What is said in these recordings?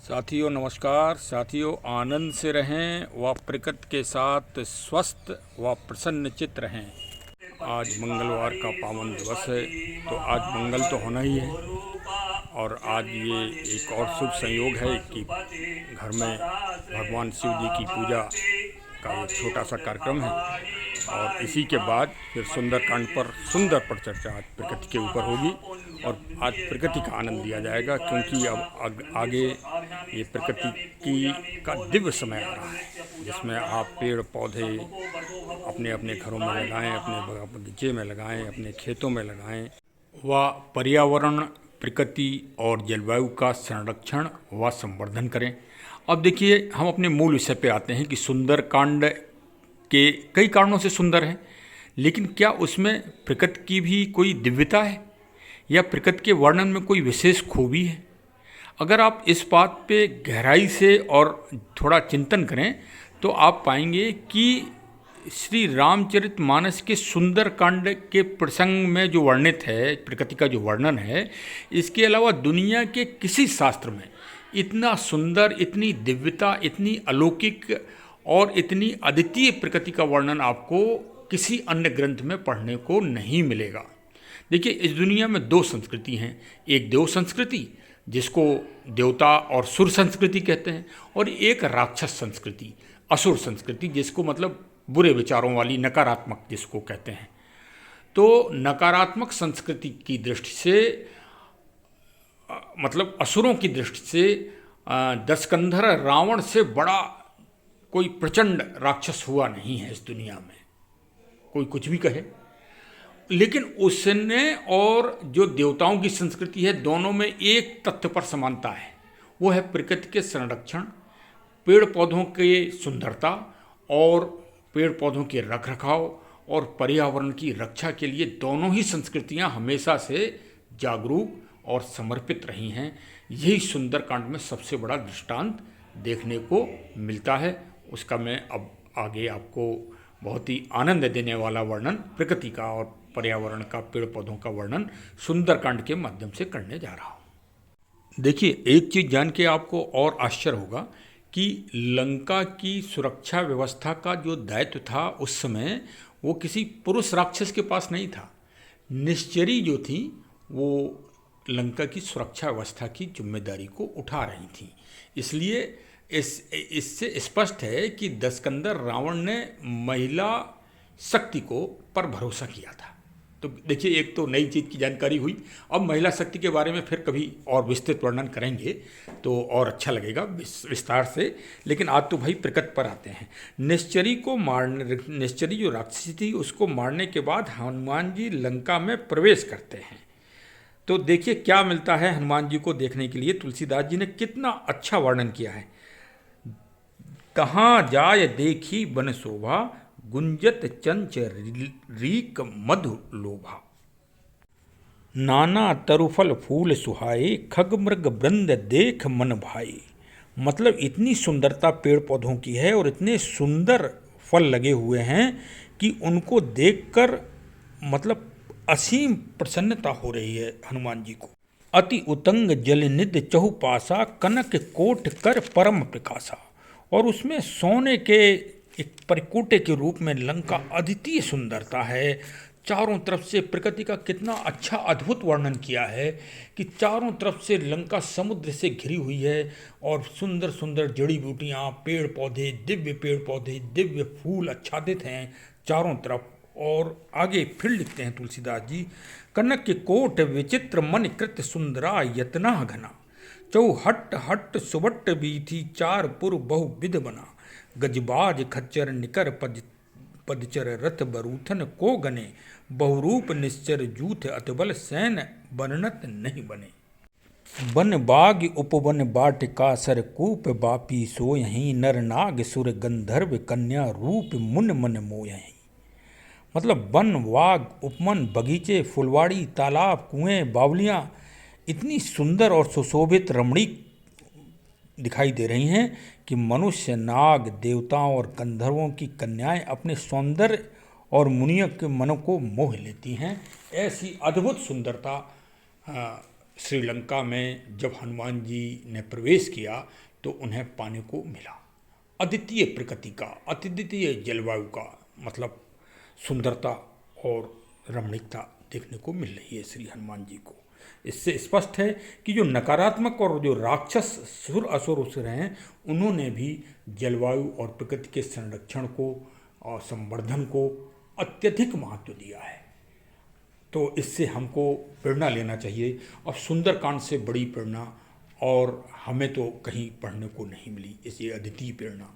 साथियों नमस्कार। साथियों आनंद से रहें व प्रकृति के साथ स्वस्थ व प्रसन्न चित्त रहें। आज मंगलवार का पावन दिवस है, तो आज मंगल तो होना ही है और आज ये एक और शुभ संयोग है कि घर में भगवान शिव जी की पूजा का एक छोटा सा कार्यक्रम है और इसी के बाद फिर सुंदरकांड पर सुंदर पर चर्चा आज प्रकृति के ऊपर होगी और आज प्रकृति का आनंद लिया जाएगा, क्योंकि अब आगे ये प्रकृति की का दिव्य समय आ रहा है जिसमें आप पेड़ पौधे अपने अपने घरों में लगाएं, अपने बगीचे में लगाएं, अपने खेतों में लगाएं व पर्यावरण, प्रकृति और जलवायु का संरक्षण व संवर्धन करें। अब देखिए, हम अपने मूल विषय पे आते हैं कि सुंदरकांड के कई कारणों से सुंदर है, लेकिन क्या उसमें प्रकृति की भी कोई दिव्यता है या प्रकृति के वर्णन में कोई विशेष खूबी है? अगर आप इस बात पे गहराई से और थोड़ा चिंतन करें तो आप पाएंगे कि श्री रामचरितमानस के सुंदरकांड के प्रसंग में जो वर्णित है, प्रकृति का जो वर्णन है, इसके अलावा दुनिया के किसी शास्त्र में इतना सुंदर, इतनी दिव्यता, इतनी अलौकिक और इतनी अद्वितीय प्रकृति का वर्णन आपको किसी अन्य ग्रंथ में पढ़ने को नहीं मिलेगा। देखिए, इस दुनिया में दो संस्कृति हैं, एक देव संस्कृति जिसको देवता और सुर संस्कृति कहते हैं, और एक राक्षस संस्कृति, असुर संस्कृति, जिसको मतलब बुरे विचारों वाली, नकारात्मक जिसको कहते हैं। तो नकारात्मक संस्कृति की दृष्टि से मतलब असुरों की दृष्टि से दशकंधर रावण से बड़ा कोई प्रचंड राक्षस हुआ नहीं है इस दुनिया में, कोई कुछ भी कहे। लेकिन उसने और जो देवताओं की संस्कृति है, दोनों में एक तथ्य पर समानता है, वो है प्रकृति के संरक्षण, पेड़ पौधों की सुंदरता और पेड़ पौधों के रख रखाव और पर्यावरण की रक्षा के लिए दोनों ही संस्कृतियां हमेशा से जागरूक और समर्पित रही हैं। यही सुंदरकांड में सबसे बड़ा दृष्टांत देखने को मिलता है। उसका मैं अब आगे आपको बहुत ही आनंद देने वाला वर्णन प्रकृति का और पर्यावरण का, पेड़ पौधों का वर्णन सुंदरकांड के माध्यम से करने जा रहा हूँ। देखिए, एक चीज़ जान के आपको और आश्चर्य होगा कि लंका की सुरक्षा व्यवस्था का जो दायित्व था उस समय वो किसी पुरुष राक्षस के पास नहीं था। निश्चरी जो थी वो लंका की सुरक्षा व्यवस्था की जिम्मेदारी को उठा रही थी। इसलिए इससे स्पष्ट है कि दशकंधर रावण ने महिला शक्ति को पर भरोसा किया था। तो देखिए, एक तो नई चीज़ की जानकारी हुई। अब महिला शक्ति के बारे में फिर कभी और विस्तृत वर्णन करेंगे तो और अच्छा लगेगा विस्तार से, लेकिन आज तो भाई प्रकृति पर आते हैं। निश्चरी जो राक्षसी थी उसको मारने के बाद हनुमान जी लंका में प्रवेश करते हैं। तो देखिए क्या मिलता है हनुमान जी को देखने के लिए। तुलसीदास जी ने कितना अच्छा वर्णन किया है। तहाँ जाय देखी बन शोभा, गुंजत चंच रीक मधु लोभा। नाना तरुफल फूल सुहाए, खग मृग वृंद देख मन भाए। मतलब इतनी सुंदरता पेड़ पौधों की है और इतने सुंदर फल लगे हुए हैं कि उनको देखकर मतलब असीम प्रसन्नता हो रही है हनुमान जी को। अति उतंग जल निध चहुपासा, कनक कोट कर परम प्रकाशा। और उसमें सोने के एक परिकोटे के रूप में लंका अद्वितीय सुंदरता है। चारों तरफ से प्रकृति का कितना अच्छा अद्भुत वर्णन किया है कि चारों तरफ से लंका समुद्र से घिरी हुई है और सुंदर सुंदर जड़ी बूटियाँ, पेड़ पौधे, दिव्य फूल आच्छादित हैं चारों तरफ। और आगे फिर लिखते हैं तुलसीदास जी, कनक के कोट विचित्र मन कृत सुंदरा यतना घना, चौहट हट सुबट बीथी चार पुर बहु विध बना। गजबाज खच्चर निकर पदचर रथ बरूथन को गने, बहुरूप निश्चर जूथ अतबल सैन बननत नहीं बने। बन बाग उपवन बाट का सर कूप बापी सोयहीं, नर नाग सुर गंधर्व कन्या रूप मुन मन मोयहीं। मतलब वन, बाग, उपवन, बगीचे, फुलवाड़ी, तालाब, कुएं, बावलियाँ इतनी सुंदर और सुशोभित रमणीक दिखाई दे रही हैं कि मनुष्य, नाग, देवताओं और गंधर्वों की कन्याएं अपने सौंदर्य और मुनियों के मनों को मोह लेती हैं। ऐसी अद्भुत सुंदरता श्रीलंका में जब हनुमान जी ने प्रवेश किया तो उन्हें पाने को मिला। अद्वितीय प्रकृति का, अद्वितीय जलवायु का, मतलब सुंदरता और रमणीकता देखने को मिल रही है श्री हनुमान जी को। इससे स्पष्ट है कि जो नकारात्मक और जो राक्षस सुर असुर हैं, उन्होंने भी जलवायु और प्रकृति के संरक्षण को और संवर्धन को अत्यधिक महत्व दिया है। तो इससे हमको प्रेरणा लेना चाहिए। और सुंदरकांड से बड़ी प्रेरणा और हमें तो कहीं पढ़ने को नहीं मिली। ये अद्वितीय प्रेरणा,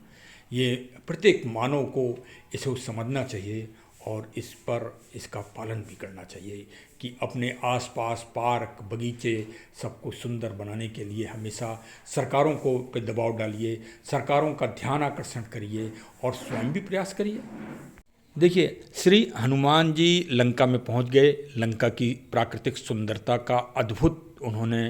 ये प्रत्येक मानव को इसे समझना चाहिए और इस पर इसका पालन भी करना चाहिए कि अपने आसपास पार्क, बगीचे सबको सुंदर बनाने के लिए हमेशा सरकारों को पे दबाव डालिए, सरकारों का ध्यान आकर्षण करिए और स्वयं भी प्रयास करिए। देखिए, श्री हनुमान जी लंका में पहुंच गए। लंका की प्राकृतिक सुंदरता का अद्भुत उन्होंने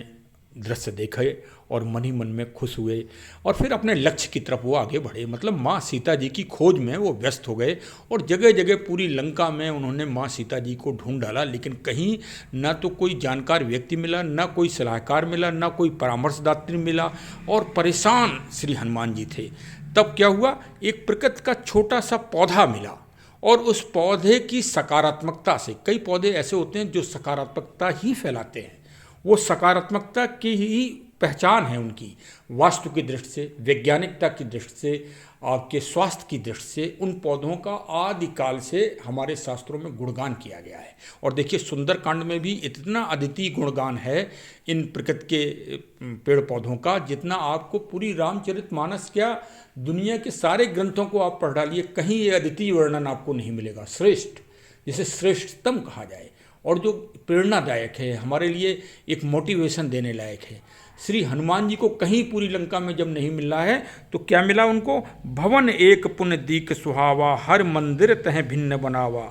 दृश्य देखे और मन ही मन में खुश हुए और फिर अपने लक्ष्य की तरफ वो आगे बढ़े। मतलब माँ सीता जी की खोज में वो व्यस्त हो गए और जगह जगह पूरी लंका में उन्होंने माँ सीता जी को ढूंढ डाला, लेकिन कहीं ना तो कोई जानकार व्यक्ति मिला, ना कोई सलाहकार मिला, ना कोई परामर्शदात्री मिला और परेशान श्री हनुमान जी थे। तब क्या हुआ, एक प्रकृति का छोटा सा पौधा मिला और उस पौधे की सकारात्मकता से, कई पौधे ऐसे होते हैं जो सकारात्मकता ही फैलाते हैं, वो सकारात्मकता की ही पहचान है उनकी। वास्तु की दृष्टि से, वैज्ञानिकता की दृष्टि से, आपके स्वास्थ्य की दृष्टि से उन पौधों का आदिकाल से हमारे शास्त्रों में गुणगान किया गया है। और देखिए, सुंदरकांड में भी इतना अद्वितीय गुणगान है इन प्रकृति के पेड़ पौधों का, जितना आपको पूरी रामचरितमानस क्या दुनिया के सारे ग्रंथों को आप पढ़ डालिए, कहीं ये अद्वितीय वर्णन आपको नहीं मिलेगा। श्रेष्ठ, जिसे श्रेष्ठतम कहा जाए और जो प्रेरणादायक है, हमारे लिए एक मोटिवेशन देने लायक है। श्री हनुमान जी को कहीं पूरी लंका में जब नहीं मिल रहा है तो क्या मिला उनको, भवन एक पुण्य दीक सुहावा, हर मंदिर तह भिन्न बनावा,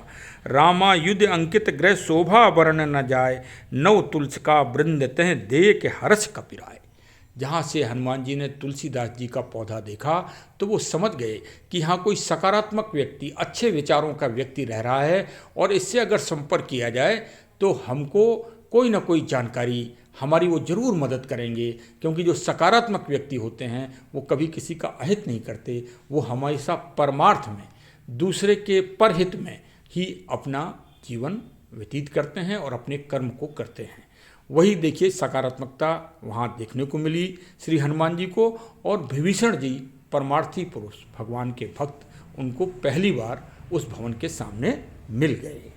रामा युद्ध अंकित ग्रह शोभा वर्ण न जाए, नव तुलसी का वृंद तह देख हर्ष कपिराय। जहाँ से हनुमान जी ने तुलसीदास जी का पौधा देखा तो वो समझ गए कि हाँ, कोई सकारात्मक व्यक्ति, अच्छे विचारों का व्यक्ति रह रहा है और इससे अगर संपर्क किया जाए तो हमको कोई ना कोई जानकारी हमारी वो ज़रूर मदद करेंगे। क्योंकि जो सकारात्मक व्यक्ति होते हैं वो कभी किसी का अहित नहीं करते, वो हमेशा परमार्थ में, दूसरे के परहित में ही अपना जीवन व्यतीत करते हैं और अपने कर्म को करते हैं। वही देखिए, सकारात्मकता वहाँ देखने को मिली श्री हनुमान जी को। और विभीषण जी, परमार्थी पुरुष, भगवान के भक्त, उनको पहली बार उस भवन के सामने मिल गए।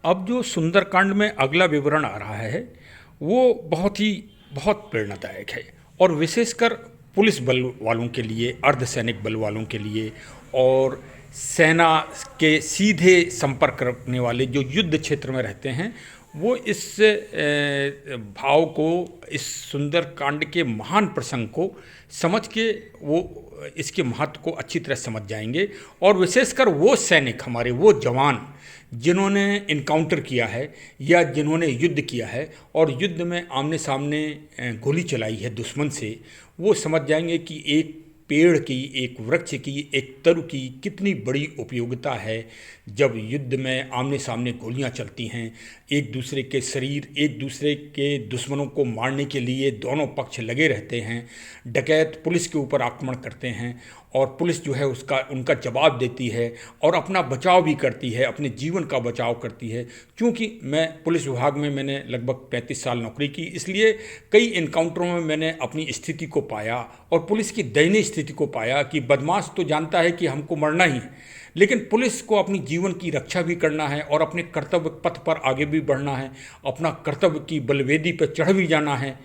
अब जो सुंदरकांड में अगला विवरण आ रहा है वो बहुत प्रेरणादायक है और विशेषकर पुलिस बल वालों के लिए, अर्धसैनिक बल वालों के लिए और सेना के सीधे संपर्क रखने वाले जो युद्ध क्षेत्र में रहते हैं, वो इस भाव को, इस सुंदरकांड के महान प्रसंग को समझ के वो इसके महत्व को अच्छी तरह समझ जाएंगे। और विशेषकर वो सैनिक, हमारे वो जवान जिन्होंने इनकाउंटर किया है या जिन्होंने युद्ध किया है और युद्ध में आमने सामने गोली चलाई है दुश्मन से, वो समझ जाएंगे कि एक पेड़ की, एक वृक्ष की, एक तरु की कितनी बड़ी उपयोगिता है। जब युद्ध में आमने सामने गोलियां चलती हैं, एक दूसरे के शरीर, एक दूसरे के दुश्मनों को मारने के लिए दोनों पक्ष लगे रहते हैं। डकैत पुलिस के ऊपर आक्रमण करते हैं और पुलिस जो है उनका जवाब देती है और अपना बचाव भी करती है, अपने जीवन का बचाव करती है। क्योंकि मैं पुलिस विभाग में मैंने लगभग 35 साल नौकरी की, इसलिए कई इनकाउंटरों में मैंने अपनी स्थिति को पाया और पुलिस की दयनीय स्थिति को पाया कि बदमाश तो जानता है कि हमको मरना ही है, लेकिन पुलिस को अपनी जीवन की रक्षा भी करना है और अपने कर्तव्य पथ पर आगे भी बढ़ना है, अपना कर्तव्य की बलवेदी पर चढ़ भी जाना है।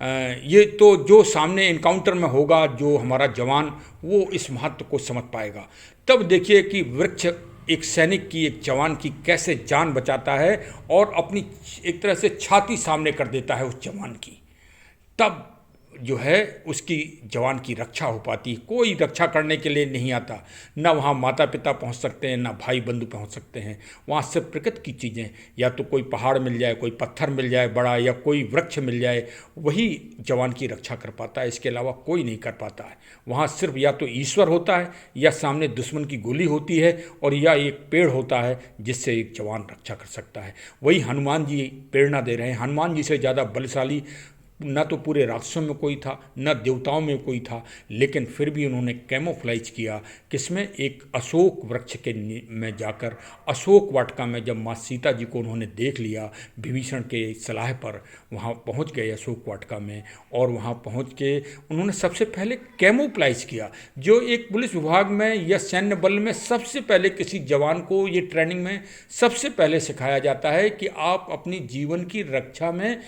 ये तो जो सामने इनकाउंटर में होगा, जो हमारा जवान, वो इस महत्व को समझ पाएगा। तब देखिए कि वृक्ष एक सैनिक की, एक जवान की कैसे जान बचाता है और अपनी एक तरह से छाती सामने कर देता है उस जवान की। तब जो है उसकी जवान की रक्षा हो पाती है। कोई रक्षा करने के लिए नहीं आता, ना वहाँ माता पिता पहुँच सकते हैं, ना भाई बंधु पहुँच सकते हैं। वहाँ सिर्फ प्रकृति की चीज़ें, या तो कोई पहाड़ मिल जाए, कोई पत्थर मिल जाए बड़ा, या कोई वृक्ष मिल जाए, वही जवान की रक्षा कर पाता है। इसके अलावा कोई नहीं कर पाता है। वहाँ सिर्फ या तो ईश्वर होता है, या सामने दुश्मन की गोली होती है, और या एक पेड़ होता है जिससे एक जवान रक्षा कर सकता है। वही हनुमान जी प्रेरणा दे रहे हैं। हनुमान जी से ज़्यादा बलशाली ना तो पूरे राक्षसों में कोई था, ना देवताओं में कोई था, लेकिन फिर भी उन्होंने कैमोफ्लाइज किया। किसमें? एक अशोक वृक्ष के में जाकर, अशोक वाटिका में जब माँ सीता जी को उन्होंने देख लिया, विभीषण के सलाह पर वहाँ पहुँच गए अशोक वाटिका में, और वहाँ पहुँच के उन्होंने सबसे पहले कैमोफ्लाइज किया, जो एक पुलिस विभाग में या सैन्य बल में सबसे पहले किसी जवान को ये ट्रेनिंग में सबसे पहले सिखाया जाता है कि आप अपनी जीवन की रक्षा में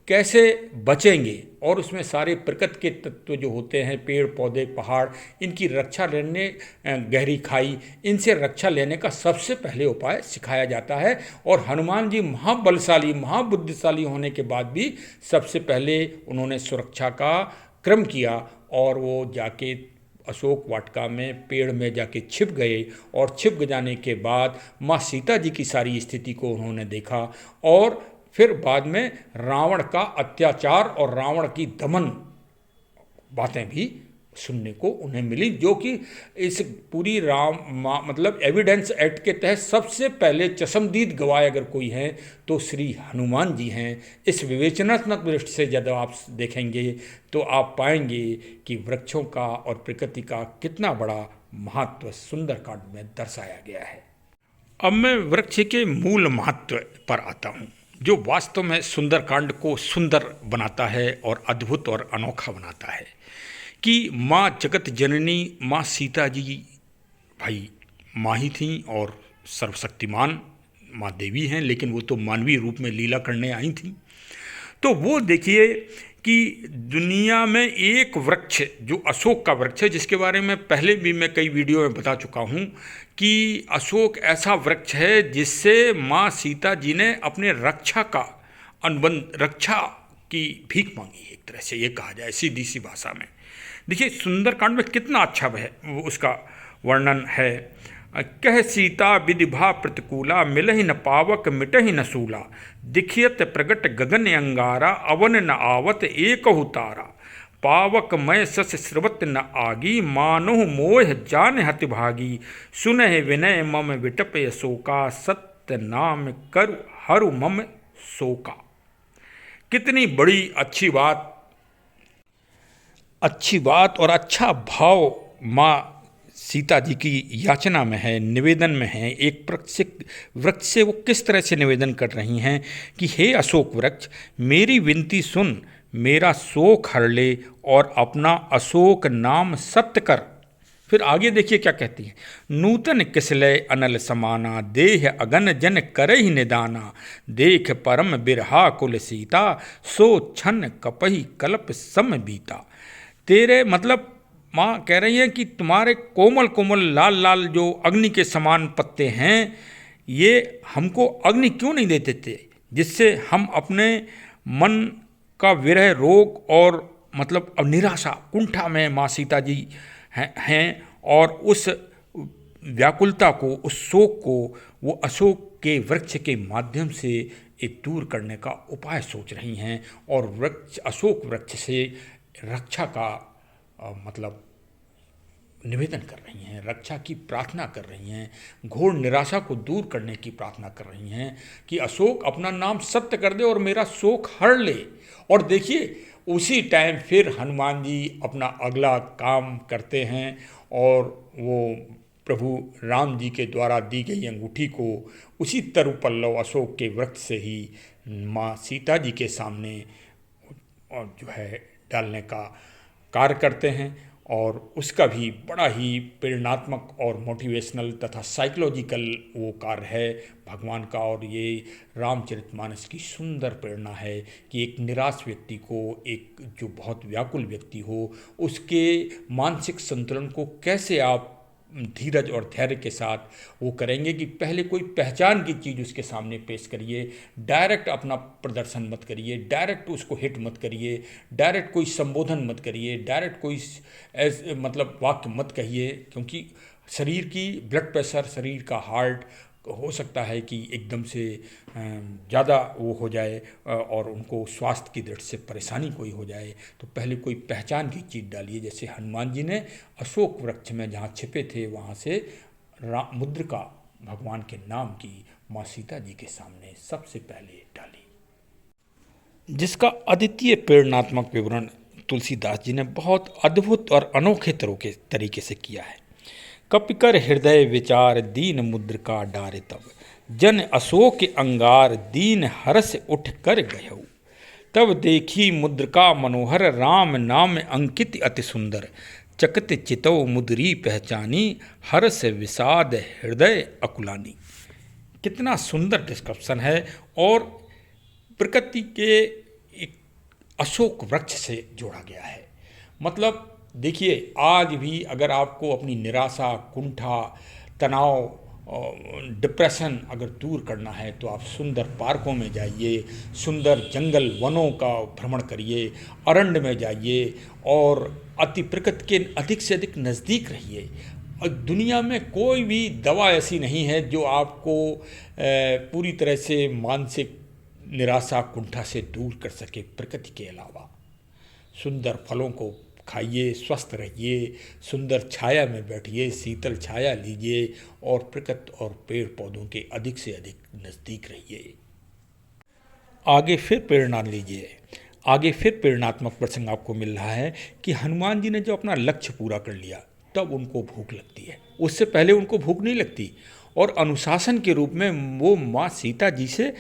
कैसे बचेंगे, और उसमें सारे प्रकृति के तत्व जो होते हैं, पेड़ पौधे पहाड़, इनकी रक्षा लेने, गहरी खाई, इनसे रक्षा लेने का सबसे पहले उपाय सिखाया जाता है। और हनुमान जी महाबलशाली महाबुद्धिशाली होने के बाद भी सबसे पहले उन्होंने सुरक्षा का क्रम किया, और वो जाके अशोक वाटिका में पेड़ में जाके छिप गए, और छिप जाने के बाद माँ सीता जी की सारी स्थिति को उन्होंने देखा, और फिर बाद में रावण का अत्याचार और रावण की दमन बातें भी सुनने को उन्हें मिली, जो कि इस पूरी मतलब एविडेंस एक्ट के तहत सबसे पहले चश्मदीद गवाह अगर कोई हैं तो श्री हनुमान जी हैं। इस विवेचनात्मक दृष्टि से जब आप देखेंगे तो आप पाएंगे कि वृक्षों का और प्रकृति का कितना बड़ा महत्व सुंदरकांड में दर्शाया गया है। अब मैं वृक्ष के मूल महत्व पर आता हूँ, जो वास्तव में सुंदरकांड को सुंदर बनाता है और अद्भुत और अनोखा बनाता है, कि माँ जगत जननी माँ सीता जी भाई माँ ही थीं और सर्वशक्तिमान माँ देवी हैं, लेकिन वो तो मानवीय रूप में लीला करने आई थीं। तो वो देखिए कि दुनिया में एक वृक्ष जो अशोक का वृक्ष है, जिसके बारे में पहले भी मैं कई वीडियो में बता चुका हूँ कि अशोक ऐसा वृक्ष है जिससे माँ सीता जी ने अपने रक्षा का अनुबंध, रक्षा की भीख मांगी है, एक तरह से ये कहा जाए सीधी सी भाषा में। देखिए सुंदरकांड में कितना अच्छा है उसका वर्णन है। कह सीता विधिभा प्रतिकूला, मिलहि न पावक मिटहि न सूला, दिखियत प्रगट गगन अंगारा, अवन न आवत एकहु तारा, पावक मय सस स्रवत न आगी, मानुह मोह जान हति भागी, सुनह विनय मम विटप शोका, सत्य नाम करु हरु मम शोका। कितनी बड़ी अच्छी बात और अच्छा भाव माँ सीता जी की याचना में है, निवेदन में है। एक वृक्ष से वो किस तरह से निवेदन कर रही हैं कि हे अशोक वृक्ष, मेरी विनती सुन, मेरा शोक हर ले और अपना अशोक नाम सत्य कर। फिर आगे देखिए क्या कहती है। नूतन किसलय अनल समाना, देह अगन जन करहि निदाना, देख परम बिरहा कुल सीता, सो छन कपहि कल्प सम बीता। तेरे मतलब माँ कह रही है कि तुम्हारे कोमल कोमल लाल लाल जो अग्नि के समान पत्ते हैं, ये हमको अग्नि क्यों नहीं देते थे, जिससे हम अपने मन का विरह रोग और मतलब अब निराशा कुंठा में माँ सीता जी हैं, और उस व्याकुलता को, उस शोक को वो अशोक के वृक्ष के माध्यम से एक दूर करने का उपाय सोच रही हैं, और वृक्ष अशोक वृक्ष से रक्षा का मतलब निवेदन कर रही हैं, रक्षा की प्रार्थना कर रही हैं, घोर निराशा को दूर करने की प्रार्थना कर रही हैं कि अशोक अपना नाम सत्य कर दे और मेरा शोक हर ले। और देखिए उसी टाइम फिर हनुमान जी अपना अगला काम करते हैं, और वो प्रभु राम जी के द्वारा दी गई अंगूठी को उसी तरु पल्लव अशोक के वृक्ष से ही माँ सीता जी के सामने और जो है डालने का कार्य करते हैं। और उसका भी बड़ा ही प्रेरणात्मक और मोटिवेशनल तथा साइकोलॉजिकल वो कार्य है भगवान का। और ये रामचरितमानस की सुंदर प्रेरणा है कि एक निराश व्यक्ति को, एक जो बहुत व्याकुल व्यक्ति हो, उसके मानसिक संतुलन को कैसे आप धीरज और धैर्य के साथ वो करेंगे कि पहले कोई पहचान की चीज़ उसके सामने पेश करिए, डायरेक्ट अपना प्रदर्शन मत करिए, डायरेक्ट उसको हिट मत करिए, डायरेक्ट कोई संबोधन मत करिए, डायरेक्ट कोई मतलब वाक्य मत कहिए, क्योंकि शरीर की ब्लड प्रेशर, शरीर का हार्ट हो सकता है कि एकदम से ज़्यादा वो हो जाए और उनको स्वास्थ्य की दृष्टि से परेशानी कोई हो जाए। तो पहले कोई पहचान की चीज़ डालिए, जैसे हनुमान जी ने अशोक वृक्ष में जहाँ छिपे थे वहाँ से मुद्रिका भगवान के नाम की माँ सीता जी के सामने सबसे पहले डाली, जिसका अद्वितीय प्रेरणात्मक विवरण तुलसीदास जी ने बहुत अद्भुत और अनोखे तरीके से किया है। कपिकर हृदय विचार दीन मुद्रिका डारे तब, जन अशोक अंगार दीन हर्ष उठ कर गयऊ। तब देखी मुद्रिका मनोहर राम नाम अंकित अति सुंदर, चकित चितौ मुद्री पहचानी हर्ष विषाद हृदय अकुलानी। कितना सुंदर डिस्क्रिप्शन है और प्रकृति के एक अशोक वृक्ष से जोड़ा गया है। मतलब देखिए, आज भी अगर आपको अपनी निराशा, कुंठा, तनाव, डिप्रेशन अगर दूर करना है तो आप सुंदर पार्कों में जाइए, सुंदर जंगल वनों का भ्रमण करिए, अरण्य में जाइए और अति प्रकृति के अधिक से अधिक नज़दीक रहिए। और दुनिया में कोई भी दवा ऐसी नहीं है जो आपको पूरी तरह से मानसिक निराशा, कुंठा से दूर कर सके प्रकृति के अलावा। सुंदर फलों को खाइए, स्वस्थ रहिए, सुंदर छाया में बैठिए, शीतल छाया लीजिए और प्रकृति और पेड़ पौधों के अधिक से अधिक नज़दीक रहिए। आगे फिर प्रेरणा लीजिए। आगे फिर प्रेरणात्मक प्रसंग आपको मिल रहा है कि हनुमान जी ने जो अपना लक्ष्य पूरा कर लिया तब उनको भूख लगती है, उससे पहले उनको भूख नहीं लगती। और अनुशासन के रूप में वो माँ सीता जी से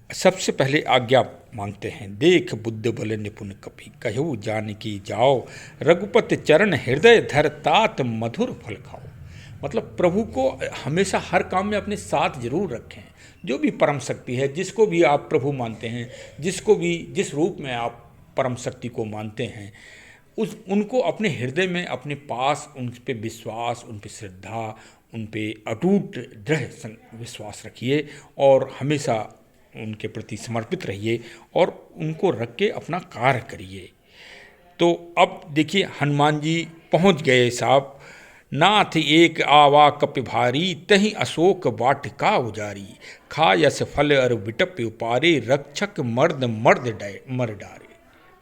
सबसे पहले आज्ञा मांगते हैं। देख बुद्ध बल निपुण कपि, कहू जानकी जाओ, रघुपति चरण हृदय धर तात मधुर फल खाओ। मतलब प्रभु को हमेशा हर काम में अपने साथ जरूर रखें। जो भी परम शक्ति है, जिसको भी आप प्रभु मानते हैं, जिसको भी जिस रूप में आप परम शक्ति को मानते हैं, उनको अपने हृदय में अपने पास, उन पे विश्वास, उन पे श्रद्धा, उन पे अटूट दृढ़ विश्वास रखिए और हमेशा उनके प्रति समर्पित रहिए और उनको रख के अपना कार्य करिए। तो अब देखिए, हनुमान जी पहुंच गए साहब। नाथ एक आवा कपि भारी, तही अशोक वाटिका उजारी, खा यस फल अर विटप उपारे, रक्षक मर्द मर डारे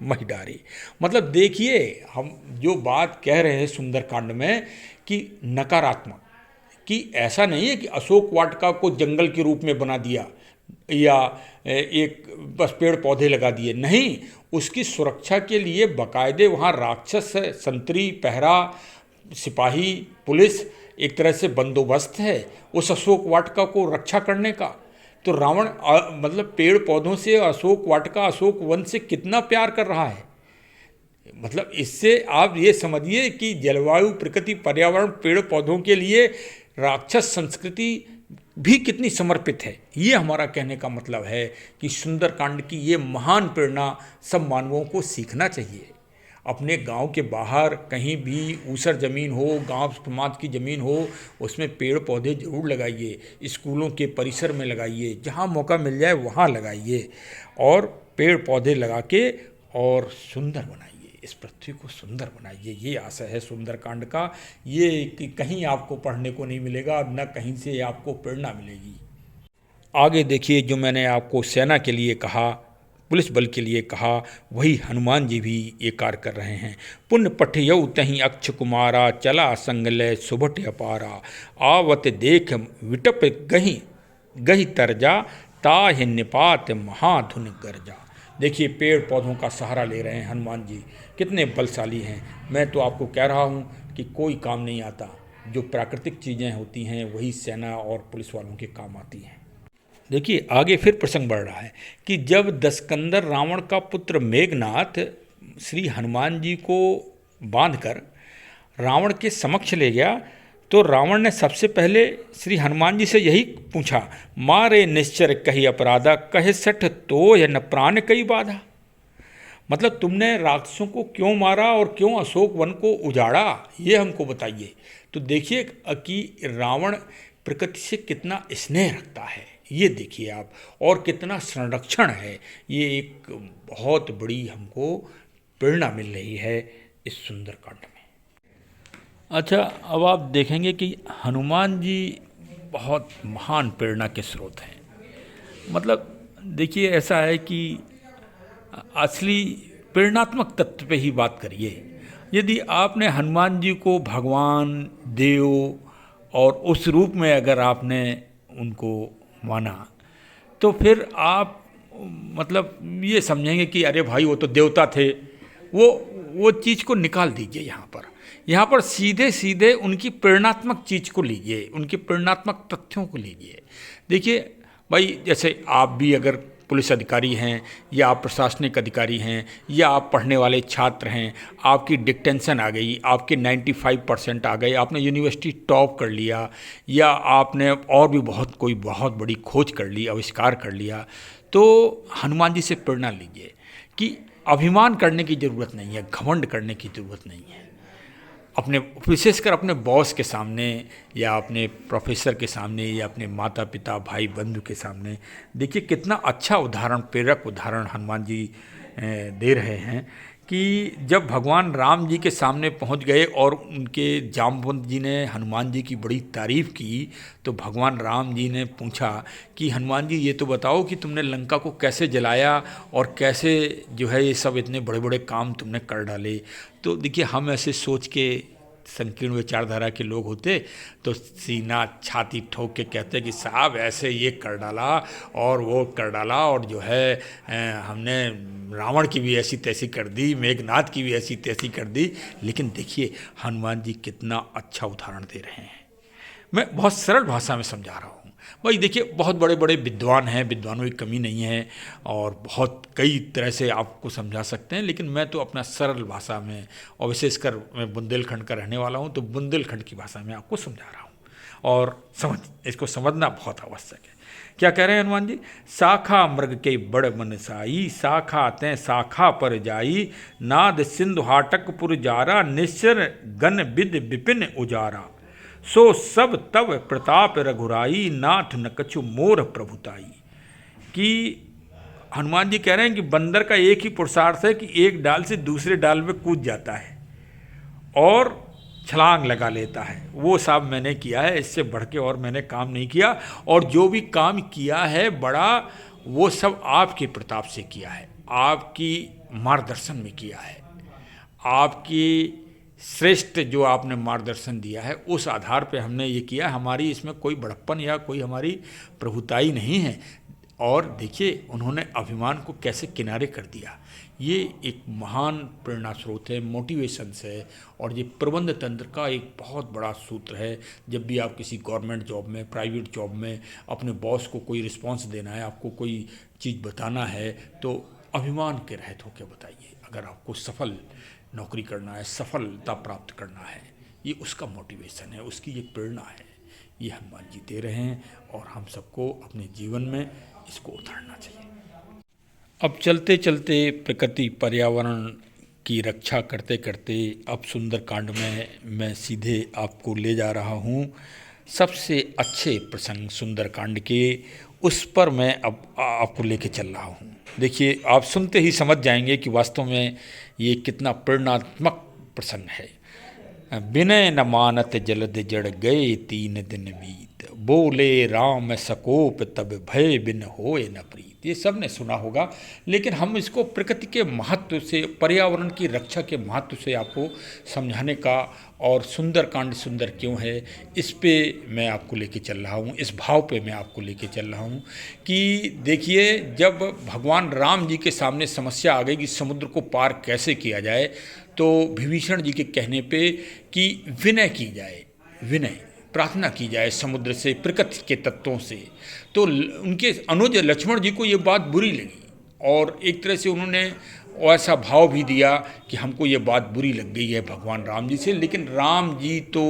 मही डारे। मतलब देखिए, हम जो बात कह रहे हैं सुंदरकांड में कि नकारात्मक, कि ऐसा नहीं है कि अशोक वाटिका को जंगल के रूप में बना दिया या एक बस पेड़ पौधे लगा दिए, नहीं, उसकी सुरक्षा के लिए बाकायदे वहाँ राक्षस, संतरी, पहरा, सिपाही, पुलिस, एक तरह से बंदोबस्त है उस अशोक वाटिका को रक्षा करने का। तो रावण मतलब पेड़ पौधों से, अशोक वाटिका, अशोक वन से कितना प्यार कर रहा है। मतलब इससे आप ये समझिए कि जलवायु, प्रकृति, पर्यावरण, पेड़ पौधों के लिए राक्षस संस्कृति भी कितनी समर्पित है। ये हमारा कहने का मतलब है कि सुंदरकांड की ये महान प्रेरणा सब मानवों को सीखना चाहिए। अपने गांव के बाहर कहीं भी ऊसर ज़मीन हो, गांव समाज की ज़मीन हो, उसमें पेड़ पौधे ज़रूर लगाइए, स्कूलों के परिसर में लगाइए, जहां मौका मिल जाए वहां लगाइए और पेड़ पौधे लगा के और सुंदर बनाइए, इस पृथ्वी को सुंदर बनाइए। ये आशय है सुंदरकांड का। ये कि कहीं आपको पढ़ने को नहीं मिलेगा, न कहीं से आपको प्रेरणा मिलेगी। आगे देखिए, जो मैंने आपको सेना के लिए कहा, पुलिस बल के लिए कहा, वही हनुमान जी भी ये कार्य कर रहे हैं। पुण्य पठयऊ तहीं अक्ष कुमारा, चला संगलय सुभट अपारा, आवत देख विटप गही तरजा, ताहि निपात महाधुन गर्जा। देखिए, पेड़ पौधों का सहारा ले रहे हैं हनुमान जी, कितने बलशाली हैं। मैं तो आपको कह रहा हूँ कि कोई काम नहीं आता, जो प्राकृतिक चीज़ें होती हैं वही सेना और पुलिस वालों के काम आती हैं। देखिए, आगे फिर प्रसंग बढ़ रहा है कि जब दशकंदर रावण का पुत्र मेघनाथ श्री हनुमान जी को बांधकर रावण के समक्ष ले गया, तो रावण ने सबसे पहले श्री हनुमान जी से यही पूछा, मारे निश्चर कही अपराधा, कहे सठ तो यह न प्राण कई बाधा। मतलब तुमने राक्षसों को क्यों मारा और क्यों अशोक वन को उजाड़ा, ये हमको बताइए। तो देखिए कि रावण प्रकृति से कितना स्नेह रखता है, ये देखिए आप, और कितना संरक्षण है। ये एक बहुत बड़ी हमको प्रेरणा मिल रही है इस सुंदरकांड में। अच्छा, अब आप देखेंगे कि हनुमान जी बहुत महान प्रेरणा के स्रोत हैं। मतलब देखिए, ऐसा है कि असली प्रेरणात्मक तत्व पे ही बात करिए। यदि आपने हनुमान जी को भगवान, देव और उस रूप में अगर आपने उनको माना, तो फिर आप मतलब ये समझेंगे कि अरे भाई वो तो देवता थे। वो चीज़ को निकाल दीजिए यहाँ पर सीधे सीधे उनकी प्रेरणात्मक चीज़ को लीजिए, उनके प्रेरणात्मक तथ्यों को लीजिए। देखिए भाई, जैसे आप भी अगर पुलिस अधिकारी हैं, या आप प्रशासनिक अधिकारी हैं, या आप पढ़ने वाले छात्र हैं, आपकी डिक्टेंशन आ गई, आपके 95% आ गए, आपने यूनिवर्सिटी टॉप कर लिया, या आपने और भी बहुत बड़ी खोज कर ली, आविष्कार कर लिया, तो हनुमान जी से प्रेरणा लीजिए कि अभिमान करने की ज़रूरत नहीं है, घमंड करने की ज़रूरत नहीं है। अपने, विशेषकर अपने बॉस के सामने, या अपने प्रोफेसर के सामने, या अपने माता पिता भाई बंधु के सामने, देखिए कितना अच्छा उदाहरण, प्रेरक उदाहरण हनुमान जी दे रहे हैं कि जब भगवान राम जी के सामने पहुंच गए और उनके जामवंत जी ने हनुमान जी की बड़ी तारीफ़ की, तो भगवान राम जी ने पूछा कि हनुमान जी ये तो बताओ कि तुमने लंका को कैसे जलाया और कैसे जो है ये सब इतने बड़े बड़े काम तुमने कर डाले। तो देखिए, हम ऐसे सोच के संकीर्ण विचारधारा के लोग होते तो सीना छाती ठोक के कहते कि साहब ऐसे ये कर डाला और वो कर डाला, और जो है हमने रावण की भी ऐसी तैसी कर दी, मेघनाथ की भी ऐसी तैसी कर दी। लेकिन देखिए हनुमान जी कितना अच्छा उदाहरण दे रहे हैं। मैं बहुत सरल भाषा में समझा रहा हूँ भाई। देखिए, बहुत बड़े बड़े विद्वान हैं, विद्वानों की कमी नहीं है, और बहुत कई तरह से आपको समझा सकते हैं, लेकिन मैं तो अपना सरल भाषा में, और विशेषकर मैं बुंदेलखंड का रहने वाला हूँ, तो बुंदेलखंड की भाषा में आपको समझा रहा हूँ। और इसको समझना बहुत आवश्यक है। क्या कह रहे हैं हनुमान जी? शाखा मृग के बड़ मन साई, शाखा तैं शाखा पर जाई, नाद सिंधु हाटकपुर जारा, निश्चर गन विद विपिन उजारा, सो सब तब प्रताप रघुराई, नाथ न कछु मोर प्रभुताई। कि हनुमान जी कह रहे हैं कि बंदर का एक ही पुरुषार्थ है कि एक डाल से दूसरे डाल में कूद जाता है और छलांग लगा लेता है। वो साहब मैंने किया है, इससे बढ़ के और मैंने काम नहीं किया, और जो भी काम किया है बड़ा, वो सब आपके प्रताप से किया है, आपकी मार्गदर्शन में किया है, आपकी श्रेष्ठ जो आपने मार्गदर्शन दिया है उस आधार पे हमने ये किया। हमारी इसमें कोई बड़प्पन या कोई हमारी प्रभुताई नहीं है। और देखिए उन्होंने अभिमान को कैसे किनारे कर दिया। ये एक महान प्रेरणा स्रोत है, मोटिवेशंस है, और ये प्रबंध तंत्र का एक बहुत बड़ा सूत्र है। जब भी आप किसी गवर्नमेंट जॉब में, प्राइवेट जॉब में अपने बॉस को कोई रिस्पॉन्स देना है, आपको कोई चीज़ बताना है, तो अभिमान के रहित होकर बताइए। अगर आपको सफल नौकरी करना है, सफलता प्राप्त करना है, ये उसका मोटिवेशन है, उसकी ये प्रेरणा है। ये हनुमान जी दे रहे हैं, और हम सबको अपने जीवन में इसको उतारना चाहिए। अब चलते चलते प्रकृति पर्यावरण की रक्षा करते करते अब सुंदरकांड में मैं सीधे आपको ले जा रहा हूँ सबसे अच्छे प्रसंग सुंदरकांड के, उस पर मैं अब आपको लेके चल रहा हूँ। देखिए, आप सुनते ही समझ जाएंगे कि वास्तव में ये कितना प्रेरणात्मक प्रसंग है। विनय न मानत जलद जड़ गए 3 दिन बीत, बोले राम सकोप तब भय बिन होए न प्रीत। ये सब ने सुना होगा, लेकिन हम इसको प्रकृति के महत्व से, पर्यावरण की रक्षा के महत्व से आपको समझाने का, और सुंदरकांड सुंदर क्यों है, इस पे मैं आपको लेके चल रहा हूँ, इस भाव पे मैं आपको लेके चल रहा हूँ कि देखिए, जब भगवान राम जी के सामने समस्या आ गई कि समुद्र को पार कैसे किया जाए, तो विभीषण जी के कहने पे कि विनय की जाए, विनय प्रार्थना की जाए समुद्र से, प्रकृति के तत्वों से, तो उनके अनुज लक्ष्मण जी को ये बात बुरी लगी, और एक तरह से उन्होंने ऐसा भाव भी दिया कि हमको ये बात बुरी लग गई है भगवान राम जी से। लेकिन राम जी तो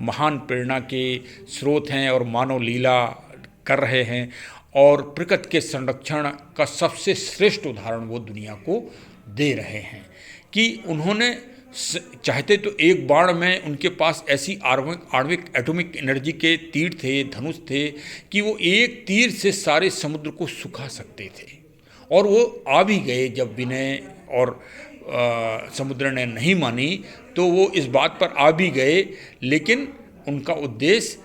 महान प्रेरणा के स्रोत हैं और मानव लीला कर रहे हैं, और प्रकृति के संरक्षण का सबसे श्रेष्ठ उदाहरण वो दुनिया को दे रहे हैं कि उन्होंने चाहते तो एक बाण में उनके पास ऐसी आणविक एटॉमिक एनर्जी के तीर थे, धनुष थे कि वो एक तीर से सारे समुद्र को सुखा सकते थे। और वो आ भी गए जब विनय और समुद्र ने नहीं मानी तो वो इस बात पर आ भी गए, लेकिन उनका उद्देश्य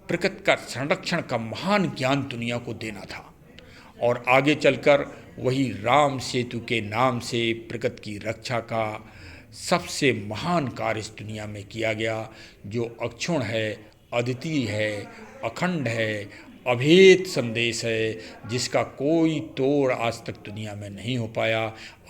प्रकृति का संरक्षण का महान ज्ञान दुनिया को देना था। और आगे चलकर वही राम सेतु के नाम से प्रकृति की रक्षा का सबसे महान कार्य इस दुनिया में किया गया, जो अक्षुण्ण है, अद्वितीय है, अखंड है, अभेद संदेश है, जिसका कोई तोड़ आज तक दुनिया में नहीं हो पाया।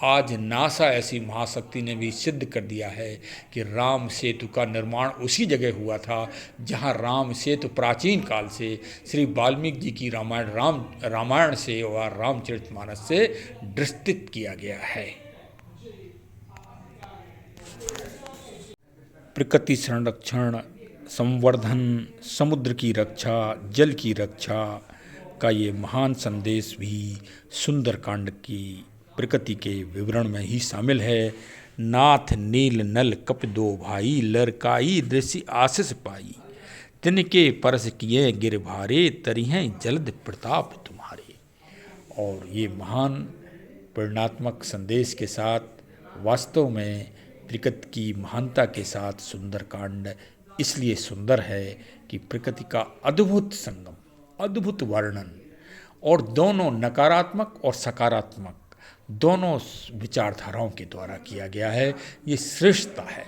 आज नासा ऐसी महाशक्ति ने भी सिद्ध कर दिया है कि राम सेतु का निर्माण उसी जगह हुआ था जहां राम सेतु प्राचीन काल से श्री वाल्मीकि जी की रामायण से और रामचरितमानस से दृष्टित किया गया है। प्रकृति संरक्षण, संवर्धन, समुद्र की रक्षा, जल की रक्षा का ये महान संदेश भी सुंदरकांड की प्रकृति के विवरण में ही शामिल है। नाथ नील नल कप दो भाई, लरकाई दृश्य आशीष पाई, तिनके परस किए गिर भारे, तरिहें जलद प्रताप तुम्हारे। और ये महान प्रेरणात्मक संदेश के साथ वास्तव में प्रकृति की महानता के साथ सुंदरकांड इसलिए सुंदर है कि प्रकृति का अद्भुत संगम, अद्भुत वर्णन और दोनों नकारात्मक और सकारात्मक दोनों विचारधाराओं के द्वारा किया गया है। ये श्रेष्ठता है,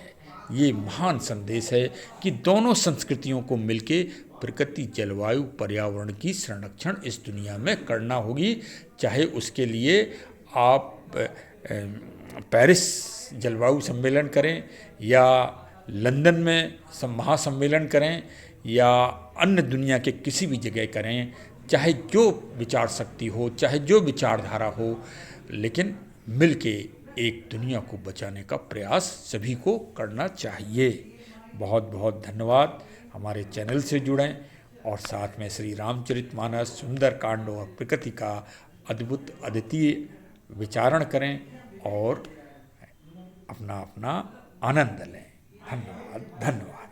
ये महान संदेश है कि दोनों संस्कृतियों को मिलके प्रकृति, जलवायु, पर्यावरण की संरक्षण इस दुनिया में करना होगी। चाहे उसके लिए आप पेरिस जलवायु सम्मेलन करें या लंदन में महासम्मेलन करें या अन्य दुनिया के किसी भी जगह करें, चाहे जो विचार शक्ति हो, चाहे जो विचारधारा हो, लेकिन मिलके एक दुनिया को बचाने का प्रयास सभी को करना चाहिए। बहुत बहुत धन्यवाद। हमारे चैनल से जुड़ें और साथ में श्री रामचरितमानस, सुंदरकांड और प्रकृति का अद्भुत अद्वितीय विचारण करें और अपना अपना आनंद लें। धन्यवाद, धन्यवाद।